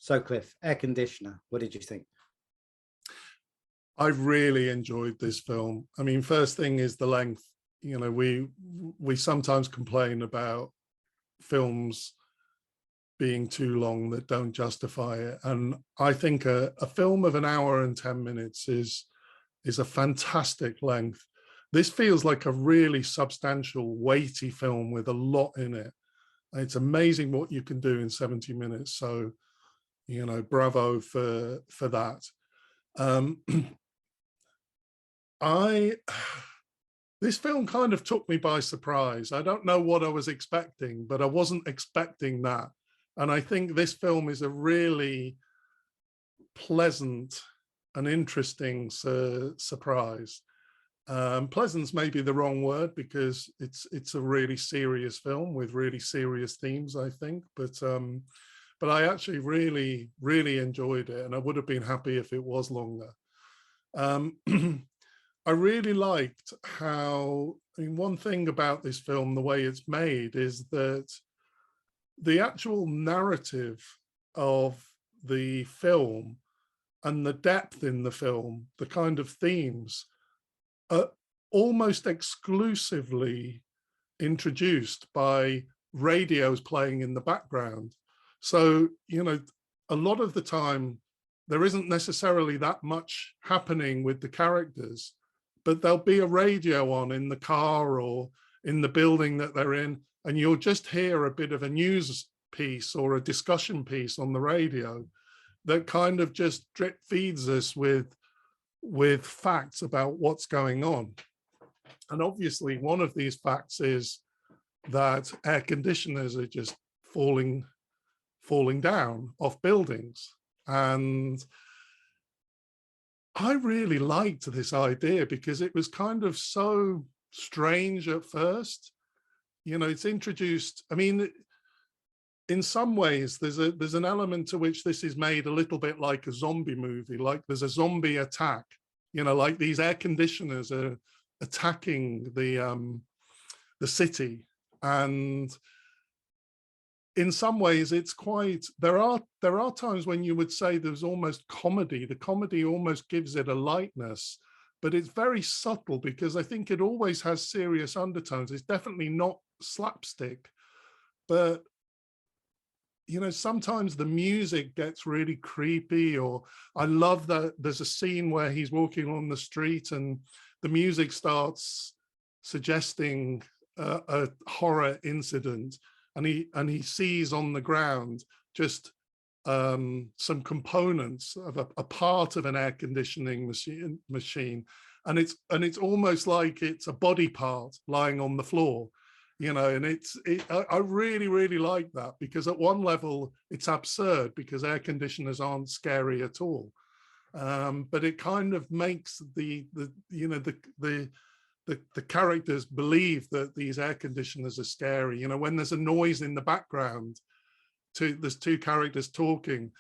So Cliff, air conditioner, what did you think? I really enjoyed this film. I mean, first thing is the length. You know, we sometimes complain about films being too long that don't justify it. And I think a film of an hour and 10 minutes is a fantastic length. This feels like a really substantial, weighty film with a lot in it. It's amazing what you can do in 70 minutes. So, you know, bravo for that. This film kind of took me by surprise. I don't know what I was expecting, but I wasn't expecting that. And I think this film is a really pleasant and interesting surprise. Pleasant's maybe the wrong word because it's a really serious film with really serious themes, I think. But I actually really enjoyed it, and I would have been happy if it was longer. I really liked how, I mean, one thing about this film, the way it's made, is that the actual narrative of the film and the depth in the film, the kind of themes, are almost exclusively introduced by radios playing in the background. So, you know, a lot of the time, there isn't necessarily that much happening with the characters, but there'll be a radio on in the car or in the building that they're in, and you'll just hear a bit of a news piece or a discussion piece on the radio that kind of just drip feeds us with facts about what's going on. And obviously one of these facts is that air conditioners are just falling down off buildings. And I really liked this idea because it was kind of so strange at first. You know, it's introduced, I mean, in some ways, there's an element to which this is made a little bit like a zombie movie, like there's a zombie attack, you know, like these air conditioners are attacking the city. And in some ways it's quite, there are times when you would say there's almost comedy. The comedy almost gives it a lightness, but it's very subtle because I think it always has serious undertones. It's definitely not slapstick, but you know, sometimes the music gets really creepy. Or I love that there's a scene where he's walking on the street and the music starts suggesting a horror incident, and he sees on the ground just some components of a part of an air conditioning machine, and it's almost like it's a body part lying on the floor, you know. And I really like that, because at one level it's absurd because air conditioners aren't scary at all, but it kind of makes the characters believe that these air conditioners are scary. You know, when there's a noise in the background, there's two characters talking,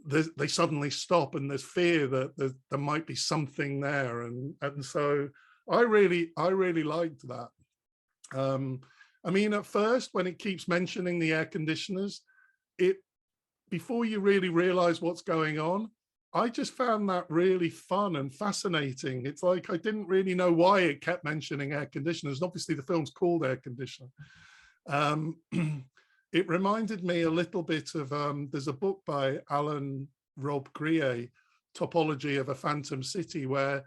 they suddenly stop and there's fear that there might be something there. And so I really liked that. I mean, at first, when it keeps mentioning the air conditioners, before you really realize what's going on, I just found that really fun and fascinating. It's like I didn't really know why it kept mentioning air conditioners. And obviously, the film's called Air Conditioner. It reminded me a little bit of, there's a book by Alan Rob Grier, Topology of a Phantom City, where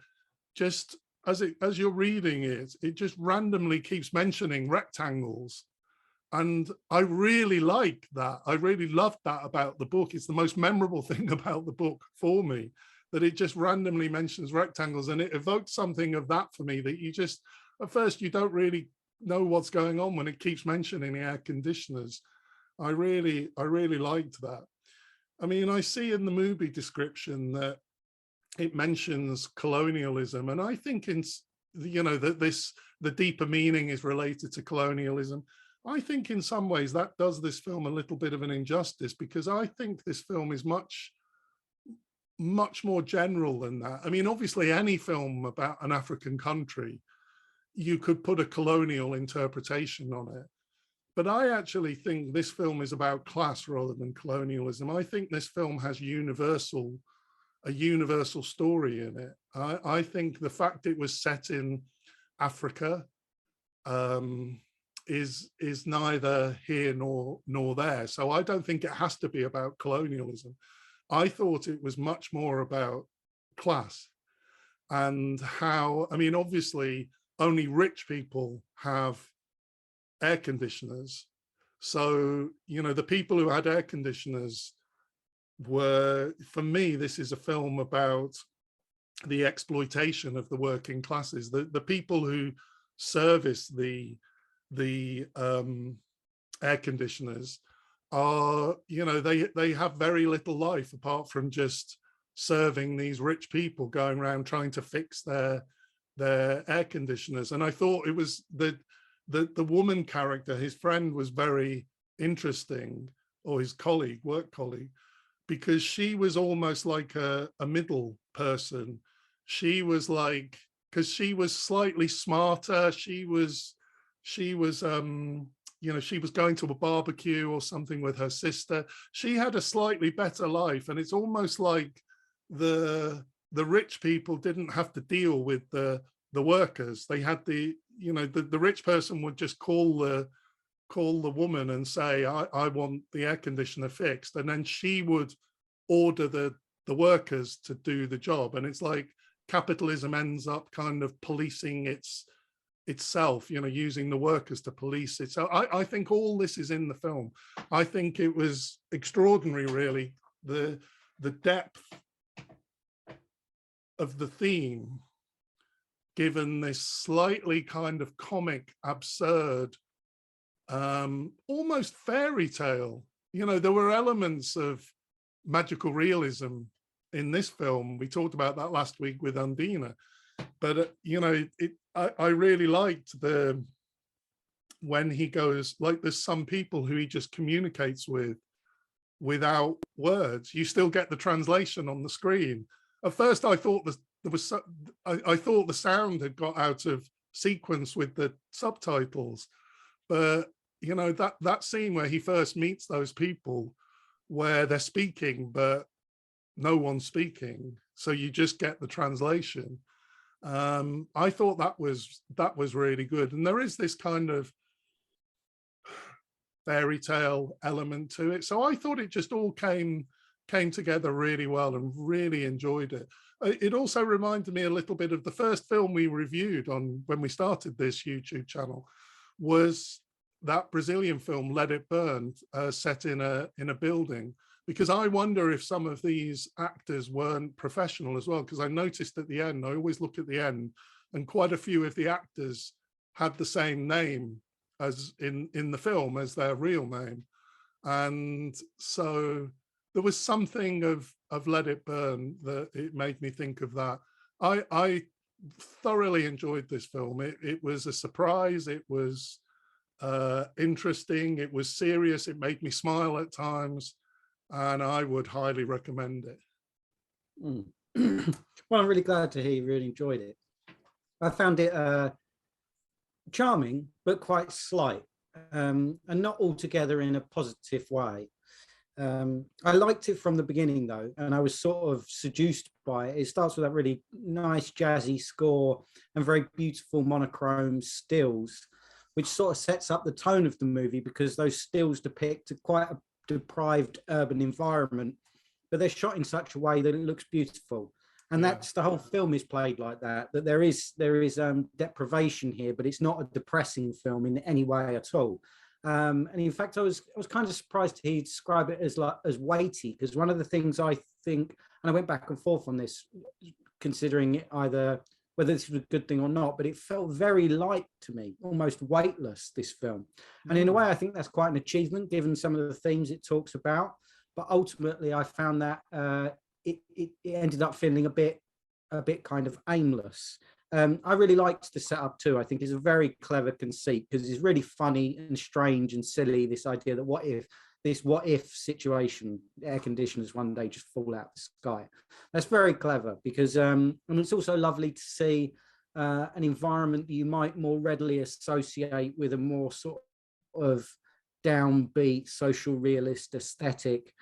just as you're reading it, it just randomly keeps mentioning rectangles. And I really like that. I really loved that about the book. It's the most memorable thing about the book for me, that it just randomly mentions rectangles, and it evoked something of that for me, that you just, at first, you don't really know what's going on when it keeps mentioning the air conditioners. I really liked that. I mean, I see in the movie description that it mentions colonialism, and I think that the deeper meaning is related to colonialism. I think in some ways that does this film a little bit of an injustice, because I think this film is much more general than that. I mean, obviously any film about an African country, you could put a colonial interpretation on it. but I actually think this film is about class rather than colonialism. I think this film has a universal story in it. I think the fact it was set in Africa is neither here nor there. So I don't think it has to be about colonialism. I thought it was much more about class and how, I mean, obviously only rich people have air conditioners. So, you know, the people who had air conditioners were, for me, this is a film about the exploitation of the working classes, the people who service the air conditioners are, you know, they have very little life apart from just serving these rich people going around trying to fix their air conditioners. And I thought it was the woman character, his friend, was very interesting, or his colleague, work colleague, because she was almost like a middle person. She was like, because she was slightly smarter. She was you know, she was going to a barbecue or something with her sister. She had a slightly better life, and it's almost like the rich people didn't have to deal with the workers. They had you know, the rich person would just call the woman and say, I want the air conditioner fixed, and then she would order the workers to do the job. And it's like capitalism ends up kind of policing itself, you know, using the workers to police it. So I think all this is in the film. I think it was extraordinary, really, the depth of the theme, given this slightly kind of comic, absurd, almost fairy tale. You know, there were elements of magical realism in this film. We talked about that last week with Undina, but you know, I really liked when he goes, like, there's some people who he just communicates with without words. You still get the translation on the screen. At first I thought I thought the sound had got out of sequence with the subtitles, but you know, that scene where he first meets those people, where they're speaking but no one's speaking, so you just get the translation. I thought that was really good. And there is this kind of fairy tale element to it, so I thought it just all came together really well, and really enjoyed it. It also reminded me a little bit of the first film we reviewed on when we started this YouTube channel, was that Brazilian film Let It Burn, set in a building, because I wonder if some of these actors weren't professional as well, because I noticed at the end, I always look at the end, and quite a few of the actors had the same name as in the film as their real name. And so there was something of Let It Burn that it made me think of that. I thoroughly enjoyed this film. It was a surprise. It was interesting. It was serious. It made me smile at times, and I would highly recommend it. Well, I'm really glad to hear you really enjoyed it. I found it charming, but quite slight, and not altogether in a positive way. I liked it from the beginning, though, and I was sort of seduced by it. It starts with that really nice jazzy score and very beautiful monochrome stills, which sort of sets up the tone of the movie, because those stills depict quite a deprived urban environment, but they're shot in such a way that it looks beautiful. And that's the whole film is played like that, that there is deprivation here, but it's not a depressing film in any way at all. And in fact, I was kind of surprised he described it as weighty, because one of the things I think, and I went back and forth on this, considering it either whether this was a good thing or not, but it felt very light to me, almost weightless, this film. And in a way, I think that's quite an achievement, given some of the themes it talks about. But ultimately, I found that it ended up feeling a bit kind of aimless. I really liked the setup too. I think it's a very clever conceit, because it's really funny and strange and silly, this idea that what if situation, air conditioners one day just fall out the sky. That's very clever, because and it's also lovely to see an environment that you might more readily associate with a more sort of downbeat social realist aesthetic,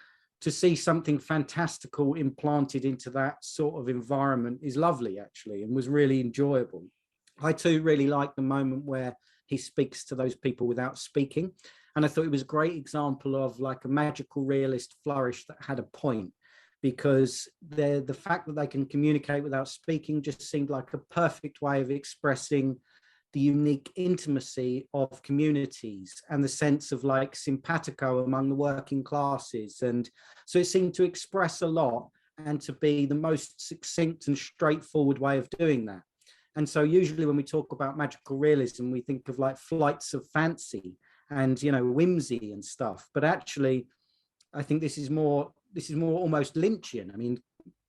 to see something fantastical implanted into that sort of environment is lovely, actually, and was really enjoyable. I too really like the moment where he speaks to those people without speaking. And I thought it was a great example of like a magical realist flourish that had a point, because the fact that they can communicate without speaking just seemed like a perfect way of expressing the unique intimacy of communities and the sense of like simpatico among the working classes. And so it seemed to express a lot and to be the most succinct and straightforward way of doing that. And so usually when we talk about magical realism, we think of like flights of fancy and, you know, whimsy and stuff. But actually, I think this is more almost Lynchian. I mean,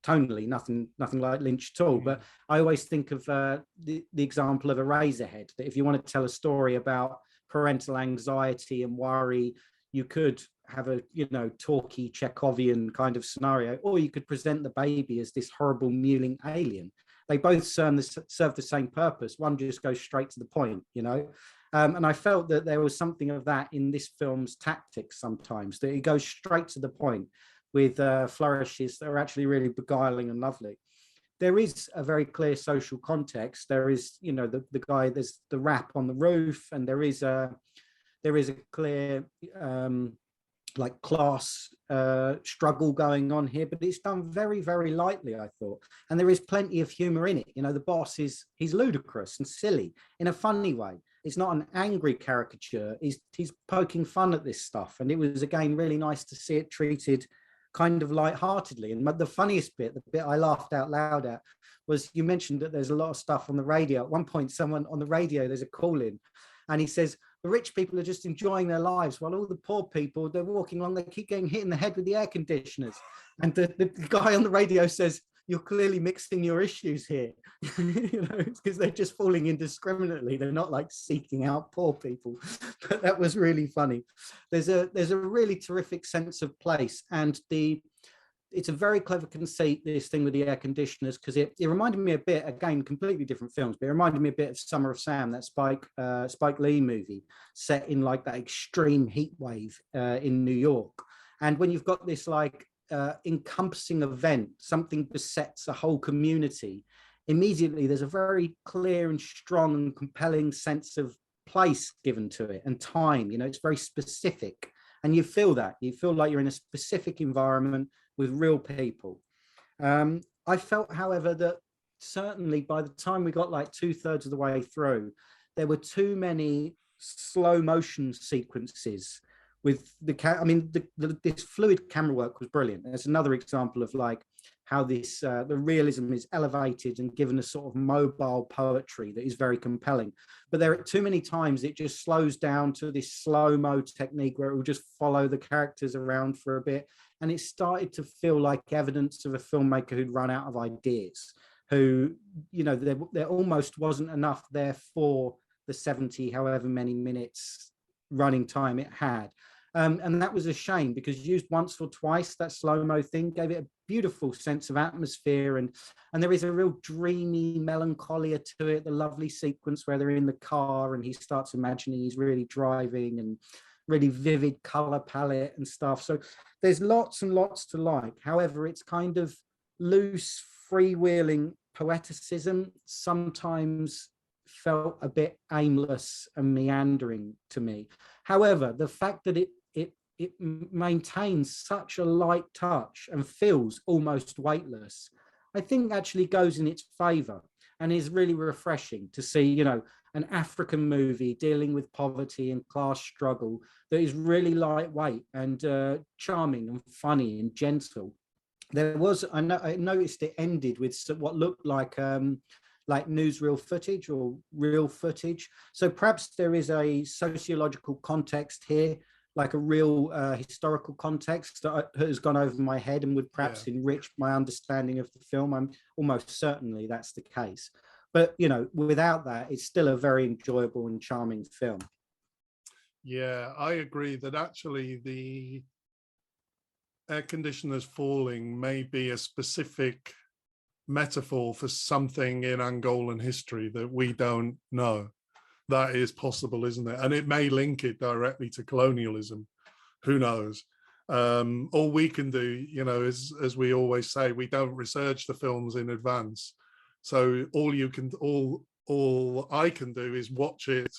tonally, nothing like Lynch at all. But I always think of the example of Eraserhead, that if you want to tell a story about parental anxiety and worry, you could have a, you know, talky Chekhovian kind of scenario, or you could present the baby as this horrible mewling alien. They both serve the same purpose. One just goes straight to the point, you know. And I felt that there was something of that in this film's tactics sometimes, that it goes straight to the point with flourishes that are actually really beguiling and lovely. There is a very clear social context. There is, you know, the guy, there's the rap on the roof, and there is a clear like class struggle going on here, but it's done very, very lightly, I thought. And there is plenty of humor in it. You know, the boss he's ludicrous and silly in a funny way. It's not an angry caricature. He's poking fun at this stuff. And it was, again, really nice to see it treated kind of lightheartedly. And the funniest bit, the bit I laughed out loud at, was you mentioned that there's a lot of stuff on the radio. At one point, someone on the radio, there's a call in, and he says, the rich people are just enjoying their lives while all the poor people, they're walking along, they keep getting hit in the head with the air conditioners. And the guy on the radio says, you're clearly mixing your issues here. You know, because they're just falling indiscriminately. They're not like seeking out poor people. But that was really funny. There's a really terrific sense of place, and it's a very clever conceit, this thing with the air conditioners, because it reminded me a bit, again, completely different films, but it reminded me a bit of Summer of Sam, that Spike Lee movie set in like that extreme heat wave in New York. And when you've got this like encompassing event, something besets a whole community, immediately there's a very clear and strong and compelling sense of place given to it, and time. You know, it's very specific, and you feel like you're in a specific environment with real people. I felt, however, that certainly by the time we got like 2/3 of the way through, there were too many slow motion sequences with this fluid camera work was brilliant. There's another example of like how this the realism is elevated and given a sort of mobile poetry that is very compelling. But there are too many times it just slows down to this slow-mo technique where it will just follow the characters around for a bit. And it started to feel like evidence of a filmmaker who'd run out of ideas, who, you know, there almost wasn't enough there for the 70 however many minutes running time it had. And that was a shame, because used once or twice, that slow-mo thing gave it a beautiful sense of atmosphere, and there is a real dreamy melancholia to it. The lovely sequence where they're in the car and he starts imagining he's really driving, and really vivid color palette and stuff. So there's lots and lots to like. However, it's kind of loose, freewheeling poeticism sometimes felt a bit aimless and meandering to me. However, the fact that it maintains such a light touch and feels almost weightless, I think actually goes in its favor, and is really refreshing to see, you know, an African movie dealing with poverty and class struggle that is really lightweight and charming and funny and gentle. There was, I noticed it ended with what looked like newsreel footage or real footage. So perhaps there is a sociological context here, like a real historical context that has gone over my head and would perhaps enrich my understanding of the film. I'm almost certainly that's the case. But, you know, without that, it's still a very enjoyable and charming film. Yeah, I agree that actually the air conditioners falling may be a specific metaphor for something in Angolan history that we don't know. that is possible, isn't it? And it may link it directly to colonialism. Who knows? All we can do, you know, is, as we always say, we don't research the films in advance. So all I can do is watch it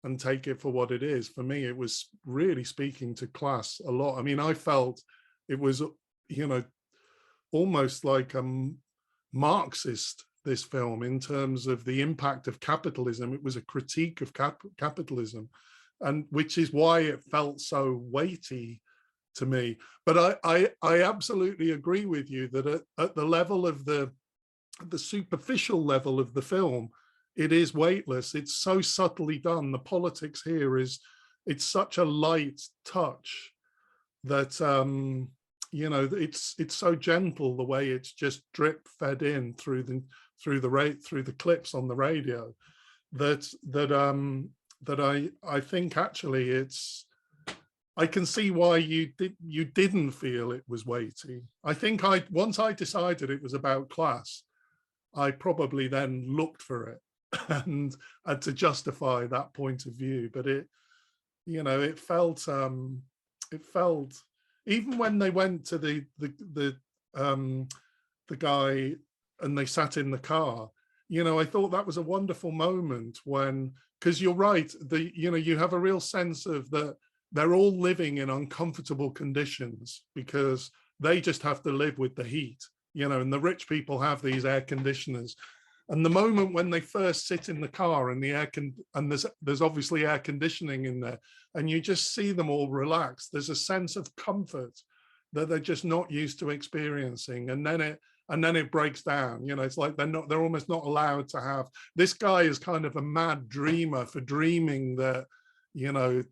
and take it for what it is. For me, it was really speaking to class a lot. I mean, I felt it was, you know, almost like a Marxist, this film, in terms of the impact of capitalism. It was a critique of capitalism, and which is why it felt so weighty to me. But I absolutely agree with you that at the level of the superficial level of the film, it is weightless. It's so subtly done. The politics here it's such a light touch that you know, it's so gentle, the way it's just drip fed in through the clips on the radio, that I think actually I can see why you didn't feel it was weighty. I think once I decided it was about class, I probably then looked for it and to justify that point of view. But it, you know, it felt even when they went to the guy and they sat in the car, you know, I thought that was a wonderful moment when, because you're right, you know, you have a real sense of that they're all living in uncomfortable conditions because they just have to live with the heat, you know, and the rich people have these air conditioners. And the moment when they first sit in the car and there's obviously air conditioning in there, and you just see them all relaxed, there's a sense of comfort that they're just not used to experiencing. And then it breaks down. You know, it's like they're almost not allowed to have. This guy is kind of a mad dreamer for dreaming that, you know,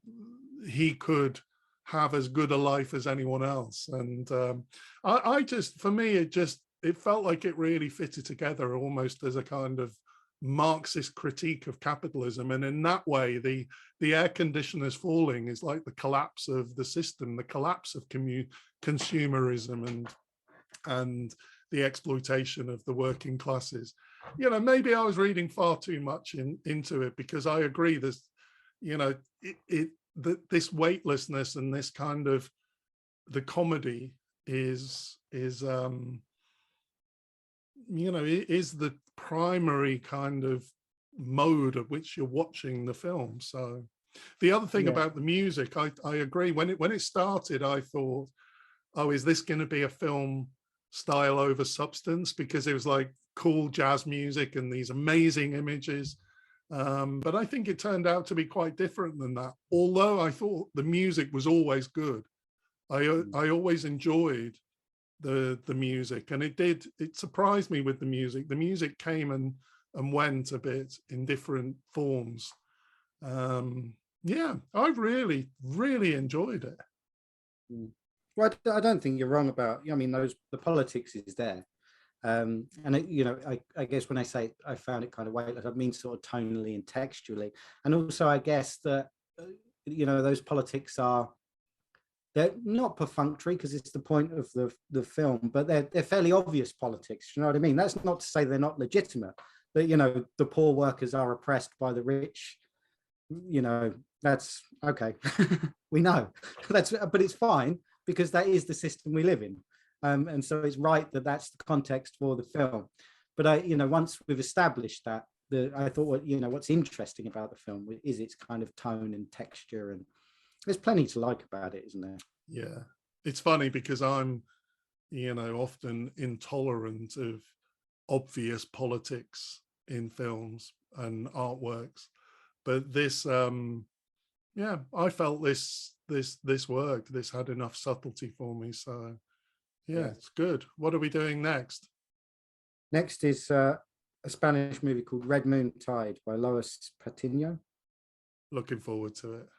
he could have as good a life as anyone else. And I just, for me, it felt like it really fitted together almost as a kind of Marxist critique of capitalism. And in that way, the air conditioners falling is like the collapse of the system, the collapse of consumerism and the exploitation of the working classes. You know, maybe I was reading far too much into it, because I agree there's, you know, this weightlessness and this kind of, the comedy is you know, is the primary kind of mode of which you're watching the film. So the other thing about the music, I agree. When it started, I thought, oh, is this going to be a film style over substance? Because it was like cool jazz music and these amazing images. But I think it turned out to be quite different than that. Although I thought the music was always good. I always enjoyed the music, and it surprised me with the music. The music came and went a bit in different forms. Yeah, I really, really enjoyed it. Well, I don't think you're wrong about, I mean, the politics is there. And it, you know, I guess when I say I found it kind of weightless, I mean sort of tonally and textually. And also, I guess that, you know, those politics they're not perfunctory, because it's the point of the film, but they're fairly obvious politics. You know what I mean? That's not to say they're not legitimate. That, you know, the poor workers are oppressed by the rich. You know, that's okay. We know but it's fine, because that is the system we live in. And so it's right that that's the context for the film. But you know, once we've established that, I thought, you know, what's interesting about the film is its kind of tone and texture, and there's plenty to like about it, isn't there? Yeah, it's funny because I'm, you know, often intolerant of obvious politics in films and artworks, but this, yeah, I felt this worked. This had enough subtlety for me. So yeah, it's good. What are we doing next? Next is a Spanish movie called Red Moon Tide by Lois Patiño. Looking forward to it.